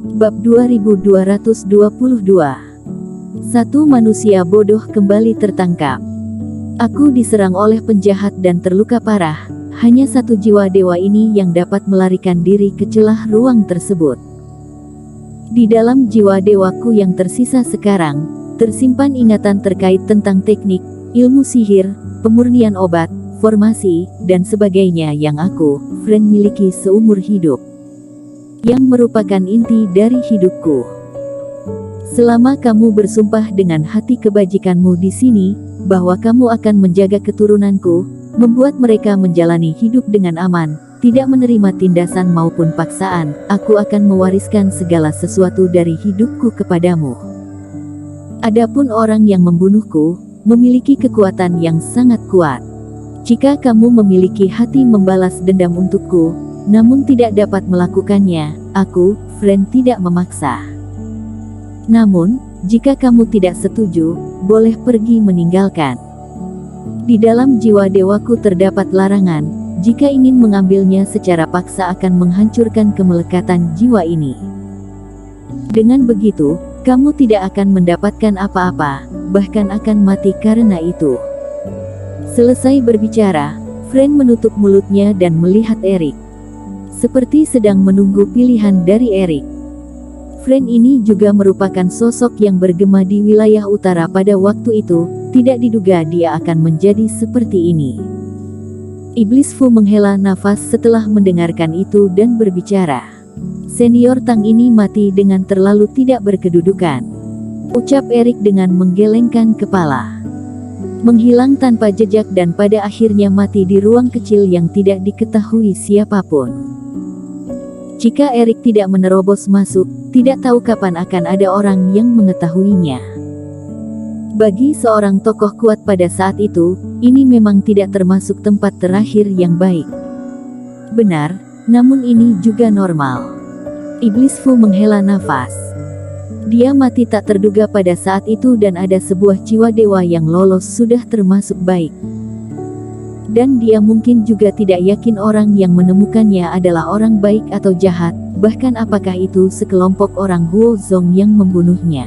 Bab 2222. Satu manusia bodoh kembali tertangkap. Aku diserang oleh penjahat dan terluka parah. Hanya satu jiwa dewa ini yang dapat melarikan diri ke celah ruang tersebut. Di dalam jiwa dewaku yang tersisa sekarang, tersimpan ingatan terkait tentang teknik, ilmu sihir, pemurnian obat, formasi, dan sebagainya yang aku, Friend, miliki seumur hidup. Yang merupakan inti dari hidupku. Selama kamu bersumpah dengan hati kebajikanmu di sini, bahwa kamu akan menjaga keturunanku, membuat mereka menjalani hidup dengan aman, tidak menerima tindasan maupun paksaan, aku akan mewariskan segala sesuatu dari hidupku kepadamu. Adapun orang yang membunuhku, memiliki kekuatan yang sangat kuat. Jika kamu memiliki hati membalas dendam untukku, namun tidak dapat melakukannya, aku, Friend, tidak memaksa. Namun, jika kamu tidak setuju, boleh pergi meninggalkan. Di dalam jiwa dewaku terdapat larangan, jika ingin mengambilnya secara paksa akan menghancurkan kemelekatan jiwa ini. Dengan begitu, kamu tidak akan mendapatkan apa-apa, bahkan akan mati karena itu. Selesai berbicara, Friend menutup mulutnya dan melihat Erik. Seperti sedang menunggu pilihan dari Erik. Friend ini juga merupakan sosok yang bergema di wilayah utara pada waktu itu, tidak diduga dia akan menjadi seperti ini. Iblis Fu menghela nafas setelah mendengarkan itu dan berbicara. Senior Tang ini mati dengan terlalu tidak berkedudukan, ucap Erik dengan menggelengkan kepala. Menghilang tanpa jejak dan pada akhirnya mati di ruang kecil yang tidak diketahui siapapun. Jika Erik tidak menerobos masuk, tidak tahu kapan akan ada orang yang mengetahuinya. Bagi seorang tokoh kuat pada saat itu, ini memang tidak termasuk tempat terakhir yang baik. Benar, namun ini juga normal. Iblis Fu menghela nafas. Dia mati tak terduga pada saat itu dan ada sebuah jiwa dewa yang lolos sudah termasuk baik. Dan dia mungkin juga tidak yakin orang yang menemukannya adalah orang baik atau jahat, bahkan apakah itu sekelompok orang Huo Zong yang membunuhnya.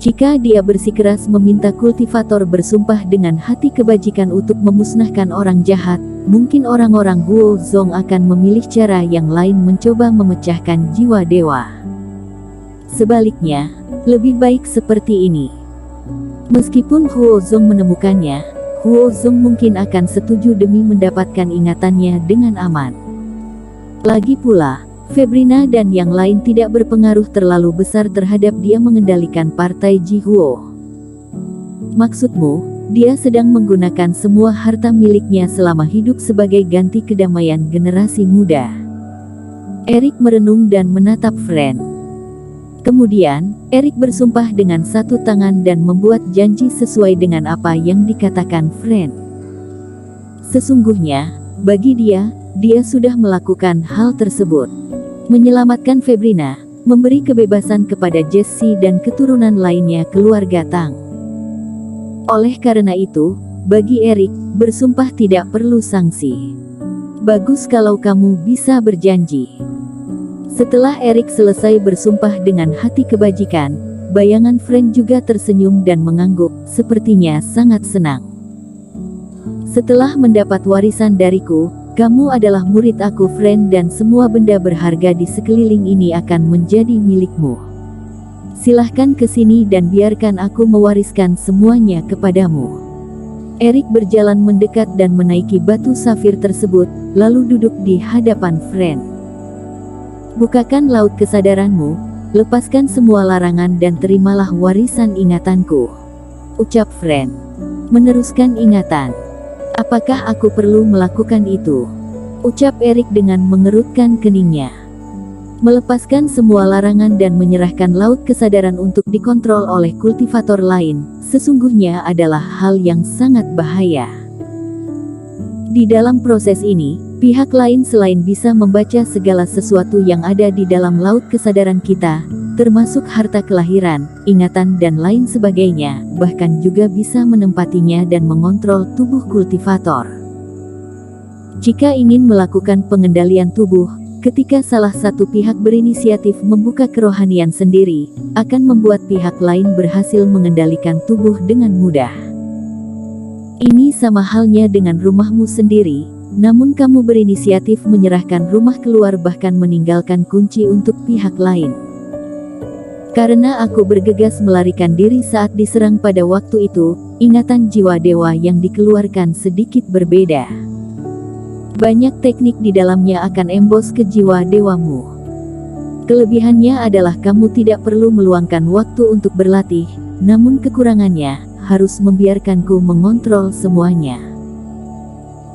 Jika dia bersikeras meminta kultivator bersumpah dengan hati kebajikan untuk memusnahkan orang jahat, mungkin orang-orang Huo Zong akan memilih cara yang lain mencoba memecahkan jiwa dewa. Sebaliknya, lebih baik seperti ini. Meskipun Huo Zong menemukannya, Huo Zong mungkin akan setuju demi mendapatkan ingatannya dengan aman. Lagi pula, Febrina dan yang lain tidak berpengaruh terlalu besar terhadap dia mengendalikan partai Ji Huo. Maksudmu, dia sedang menggunakan semua harta miliknya selama hidup sebagai ganti kedamaian generasi muda. Erik merenung dan menatap Friend. Kemudian, Erik bersumpah dengan satu tangan dan membuat janji sesuai dengan apa yang dikatakan Friend. Sesungguhnya, bagi dia sudah melakukan hal tersebut. Menyelamatkan Febrina, memberi kebebasan kepada Jesse dan keturunan lainnya keluarga Tang. Oleh karena itu, bagi Erik, bersumpah tidak perlu sanksi. Bagus kalau kamu bisa berjanji. Setelah Erik selesai bersumpah dengan hati kebajikan, bayangan Friend juga tersenyum dan mengangguk, sepertinya sangat senang. Setelah mendapat warisan dariku, kamu adalah murid aku Friend dan semua benda berharga di sekeliling ini akan menjadi milikmu. Silahkan ke sini dan biarkan aku mewariskan semuanya kepadamu. Erik berjalan mendekat dan menaiki batu safir tersebut, lalu duduk di hadapan Friend. Bukakan laut kesadaranmu, lepaskan semua larangan dan terimalah warisan ingatanku, ucap Friend. Meneruskan ingatan. Apakah aku perlu melakukan itu? Ucap Erik dengan mengerutkan keningnya. Melepaskan semua larangan dan menyerahkan laut kesadaran untuk dikontrol oleh kultivator lain, sesungguhnya adalah hal yang sangat bahaya. Di dalam proses ini, pihak lain selain bisa membaca segala sesuatu yang ada di dalam laut kesadaran kita, termasuk harta kelahiran, ingatan dan lain sebagainya, bahkan juga bisa menempatinya dan mengontrol tubuh kultivator. Jika ingin melakukan pengendalian tubuh, ketika salah satu pihak berinisiatif membuka kerohanian sendiri, akan membuat pihak lain berhasil mengendalikan tubuh dengan mudah. Ini sama halnya dengan rumahmu sendiri, namun kamu berinisiatif menyerahkan rumah keluar bahkan meninggalkan kunci untuk pihak lain. Karena aku bergegas melarikan diri saat diserang pada waktu itu, ingatan jiwa dewa yang dikeluarkan sedikit berbeda. Banyak teknik di dalamnya akan embos ke jiwa dewamu. Kelebihannya adalah kamu tidak perlu meluangkan waktu untuk berlatih, namun kekurangannya, harus membiarkanku mengontrol semuanya.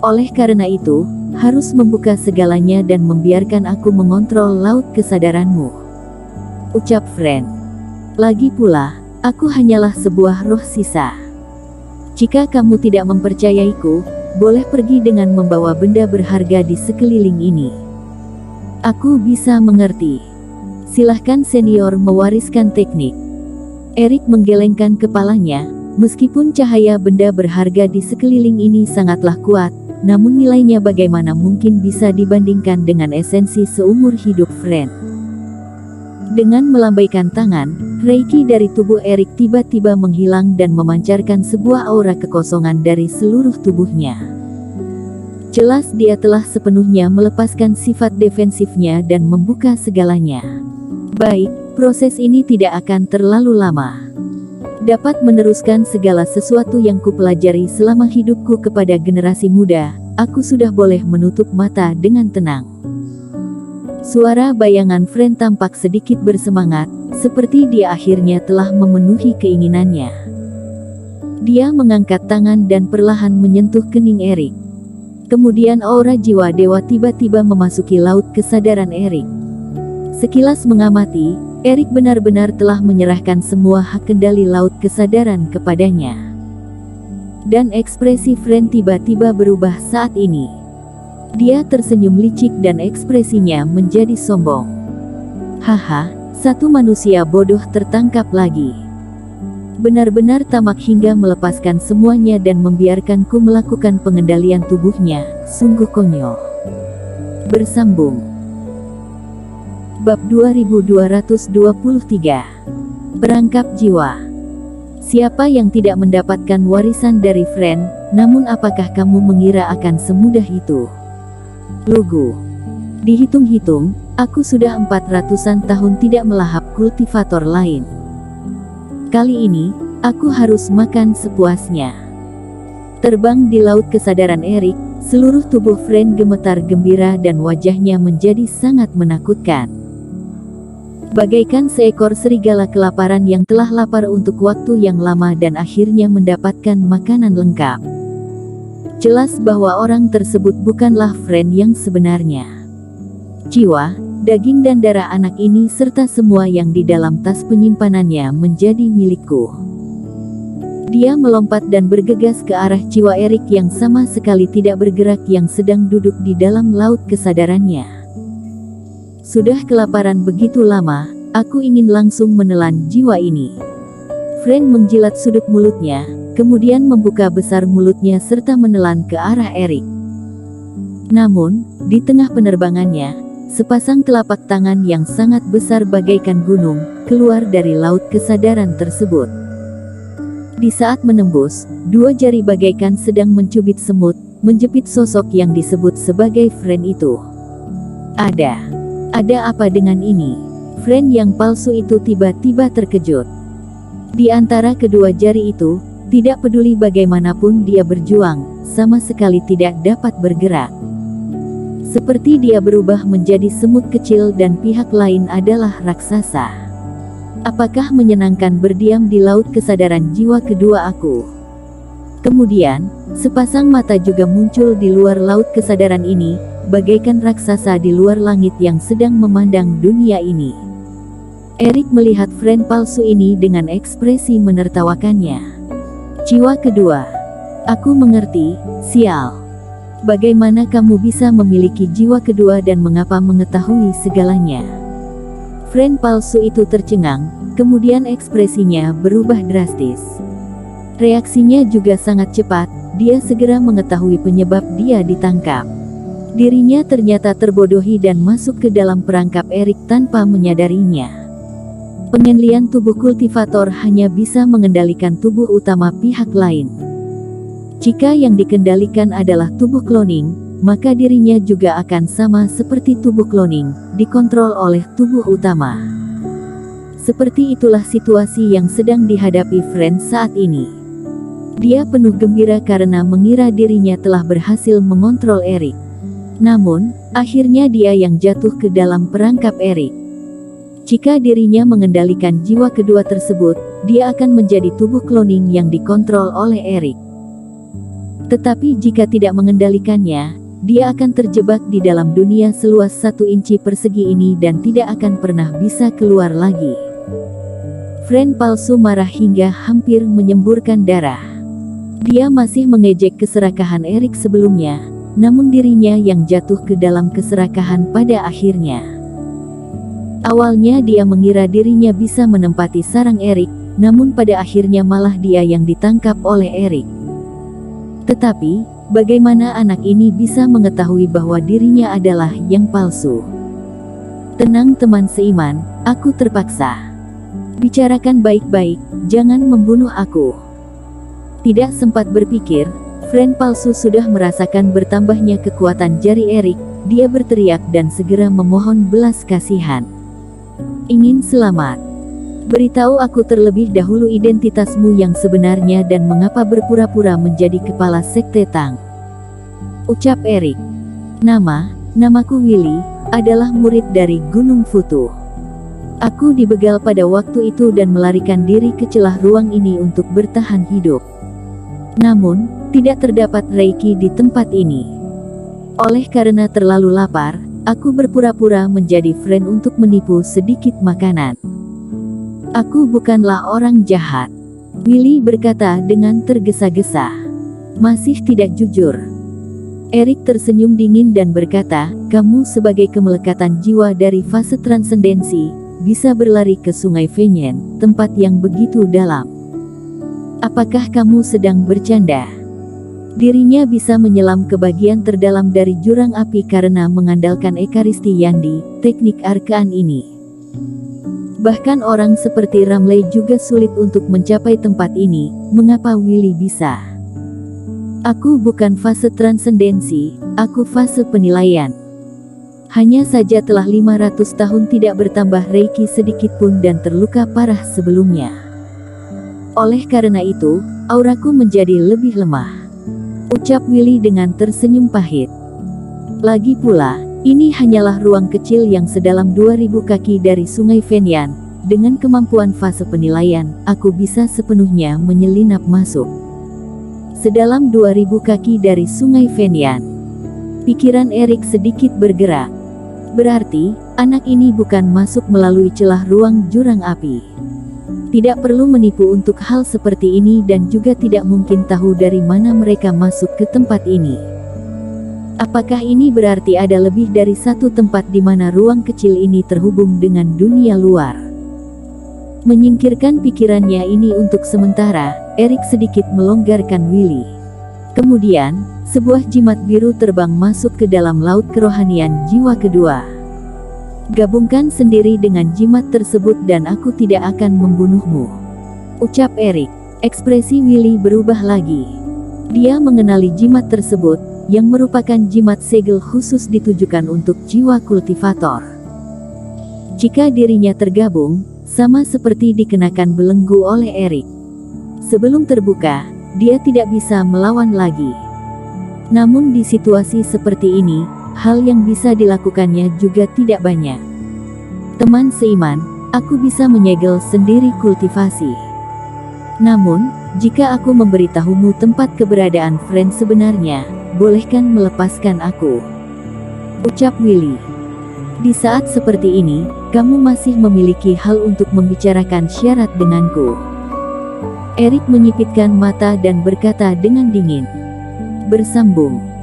Oleh karena itu, harus membuka segalanya dan membiarkan aku mengontrol laut kesadaranmu. Ucap Fren. Lagi pula, aku hanyalah sebuah roh sisa. Jika kamu tidak mempercayaiku, boleh pergi dengan membawa benda berharga di sekeliling ini. Aku bisa mengerti. Silahkan senior mewariskan teknik. Erik menggelengkan kepalanya, meskipun cahaya benda berharga di sekeliling ini sangatlah kuat, namun nilainya bagaimana mungkin bisa dibandingkan dengan esensi seumur hidup Fren. Dengan melambaikan tangan, Reiki dari tubuh Erik tiba-tiba menghilang dan memancarkan sebuah aura kekosongan dari seluruh tubuhnya. Jelas dia telah sepenuhnya melepaskan sifat defensifnya dan membuka segalanya. Baik, proses ini tidak akan terlalu lama. Dapat meneruskan segala sesuatu yang kupelajari selama hidupku kepada generasi muda, aku sudah boleh menutup mata dengan tenang. Suara bayangan Fren tampak sedikit bersemangat, seperti dia akhirnya telah memenuhi keinginannya. Dia mengangkat tangan dan perlahan menyentuh kening Erik. Kemudian aura jiwa dewa tiba-tiba memasuki laut kesadaran Erik. Sekilas mengamati, Erik benar-benar telah menyerahkan semua hak kendali laut kesadaran kepadanya. Dan ekspresi Fren tiba-tiba berubah saat ini. Dia tersenyum licik dan ekspresinya menjadi sombong. Haha, satu manusia bodoh tertangkap lagi. Benar-benar tamak hingga melepaskan semuanya dan membiarkanku melakukan pengendalian tubuhnya, sungguh konyol. Bersambung. Bab 2223. Perangkap jiwa. Siapa yang tidak mendapatkan warisan dari Fren, namun apakah kamu mengira akan semudah itu? Lugu. Dihitung-hitung, aku sudah 400-an tahun tidak melahap kultivator lain. Kali ini, aku harus makan sepuasnya. Terbang di laut kesadaran Erik, seluruh tubuh Fren gemetar gembira dan wajahnya menjadi sangat menakutkan. Bagaikan seekor serigala kelaparan yang telah lapar untuk waktu yang lama dan akhirnya mendapatkan makanan lengkap. Jelas bahwa orang tersebut bukanlah Fren yang sebenarnya. Jiwa, daging dan darah anak ini serta semua yang di dalam tas penyimpanannya menjadi milikku. Dia melompat dan bergegas ke arah jiwa Erik yang sama sekali tidak bergerak yang sedang duduk di dalam laut kesadarannya. Sudah kelaparan begitu lama, aku ingin langsung menelan jiwa ini. Fren menjilat sudut mulutnya, kemudian membuka besar mulutnya serta menelan ke arah Erik. Namun, di tengah penerbangannya, sepasang telapak tangan yang sangat besar bagaikan gunung, keluar dari laut kesadaran tersebut. Di saat menembus, dua jari bagaikan sedang mencubit semut, menjepit sosok yang disebut sebagai Fren itu. Ada apa dengan ini? Fren yang palsu itu tiba-tiba terkejut. Di antara kedua jari itu, tidak peduli bagaimanapun dia berjuang, sama sekali tidak dapat bergerak. Seperti dia berubah menjadi semut kecil dan pihak lain adalah raksasa. Apakah menyenangkan berdiam di laut kesadaran jiwa kedua aku? Kemudian, sepasang mata juga muncul di luar laut kesadaran ini, bagaikan raksasa di luar langit yang sedang memandang dunia ini. Erik melihat Fren palsu ini dengan ekspresi menertawakannya. Jiwa kedua. Aku mengerti, sial. Bagaimana kamu bisa memiliki jiwa kedua dan mengapa mengetahui segalanya? Fren palsu itu tercengang, kemudian ekspresinya berubah drastis. Reaksinya juga sangat cepat, dia segera mengetahui penyebab dia ditangkap. Dirinya ternyata terbodohi dan masuk ke dalam perangkap Erik tanpa menyadarinya. Pengendalian tubuh kultivator hanya bisa mengendalikan tubuh utama pihak lain. Jika yang dikendalikan adalah tubuh cloning, maka dirinya juga akan sama seperti tubuh cloning, dikontrol oleh tubuh utama. Seperti itulah situasi yang sedang dihadapi Fren saat ini. Dia penuh gembira karena mengira dirinya telah berhasil mengontrol Erik. Namun, akhirnya dia yang jatuh ke dalam perangkap Erik. Jika dirinya mengendalikan jiwa kedua tersebut, dia akan menjadi tubuh cloning yang dikontrol oleh Erik. Tetapi jika tidak mengendalikannya, dia akan terjebak di dalam dunia seluas 1 inci persegi ini dan tidak akan pernah bisa keluar lagi. Fren palsu marah hingga hampir menyemburkan darah. Dia masih mengejek keserakahan Erik sebelumnya, namun dirinya yang jatuh ke dalam keserakahan pada akhirnya. Awalnya dia mengira dirinya bisa menempati sarang Erik, namun pada akhirnya malah dia yang ditangkap oleh Erik. Tetapi, bagaimana anak ini bisa mengetahui bahwa dirinya adalah yang palsu? Tenang teman seiman, aku terpaksa. Bicarakan baik-baik, jangan membunuh aku. Tidak sempat berpikir, Fren palsu sudah merasakan bertambahnya kekuatan jari Erik. Dia berteriak dan segera memohon belas kasihan. Ingin selamat. Beritahu aku terlebih dahulu identitasmu yang sebenarnya dan mengapa berpura-pura menjadi kepala sekte Tang. Ucap Erik. Namaku Willy, adalah murid dari Gunung Futu. Aku dibegal pada waktu itu dan melarikan diri ke celah ruang ini untuk bertahan hidup. Namun, tidak terdapat reiki di tempat ini. Oleh karena terlalu lapar, aku berpura-pura menjadi Fren untuk menipu sedikit makanan. Aku bukanlah orang jahat, Willy berkata dengan tergesa-gesa. Masih tidak jujur. Erik tersenyum dingin dan berkata, kamu sebagai kemelekatan jiwa dari fase transendensi, bisa berlari ke Sungai Fenyen, tempat yang begitu dalam. Apakah kamu sedang bercanda? Dirinya bisa menyelam ke bagian terdalam dari jurang api karena mengandalkan Ekaristi Yandi, teknik arkaan ini. Bahkan orang seperti Ramley juga sulit untuk mencapai tempat ini, mengapa Willy bisa? Aku bukan fase transendensi, aku fase penilaian. Hanya saja telah 500 tahun tidak bertambah reiki sedikitpun dan terluka parah sebelumnya. Oleh karena itu, auraku menjadi lebih lemah. Ucap Willy dengan tersenyum pahit. Lagi pula, ini hanyalah ruang kecil yang sedalam 2000 kaki dari Sungai Fenyan. Dengan kemampuan fase penilaian, aku bisa sepenuhnya menyelinap masuk. Sedalam 2000 kaki dari Sungai Fenyan. Pikiran Erik sedikit bergerak. Berarti, anak ini bukan masuk melalui celah ruang jurang api. Tidak perlu menipu untuk hal seperti ini dan juga tidak mungkin tahu dari mana mereka masuk ke tempat ini. Apakah ini berarti ada lebih dari satu tempat di mana ruang kecil ini terhubung dengan dunia luar? Menyingkirkan pikirannya ini untuk sementara, Erik sedikit melonggarkan Willy. Kemudian, sebuah jimat biru terbang masuk ke dalam laut kerohanian jiwa kedua. Gabungkan sendiri dengan jimat tersebut dan aku tidak akan membunuhmu. Ucap Erik. Ekspresi Willy berubah lagi. Dia mengenali jimat tersebut, yang merupakan jimat segel khusus ditujukan untuk jiwa kultivator. Jika dirinya tergabung, sama seperti dikenakan belenggu oleh Erik. Sebelum terbuka, dia tidak bisa melawan lagi. Namun di situasi seperti ini, hal yang bisa dilakukannya juga tidak banyak. Teman seiman, aku bisa menyegel sendiri kultivasi. Namun, jika aku memberitahumu tempat keberadaan Fren sebenarnya, bolehkan melepaskan aku? Ucap Willy. Di saat seperti ini, kamu masih memiliki hal untuk membicarakan syarat denganku. Erik menyipitkan mata dan berkata dengan dingin. Bersambung.